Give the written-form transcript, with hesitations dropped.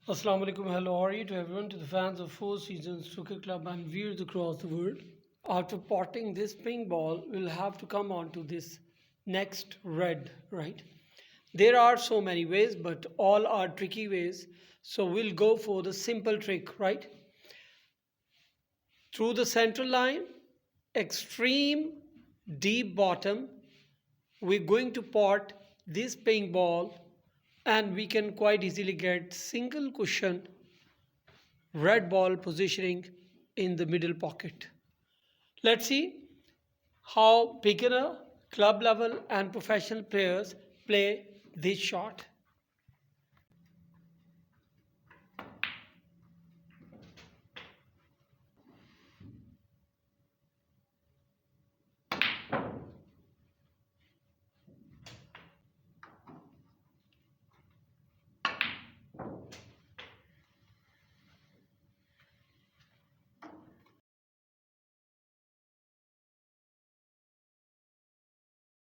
Assalamu alaikum, hello, how are you to everyone, to the fans of Four Seasons Cricket Club and viewers across the world. After potting this ping ball, we'll have to come on to this next red, right? There are so many ways, but all are tricky ways. So we'll go for the simple trick, right? Through the central line, extreme deep bottom, we're going to pot this ping ball and we can quite easily get single cushion red ball positioning in the middle pocket. Let's see how beginner, club level and professional players play this shot.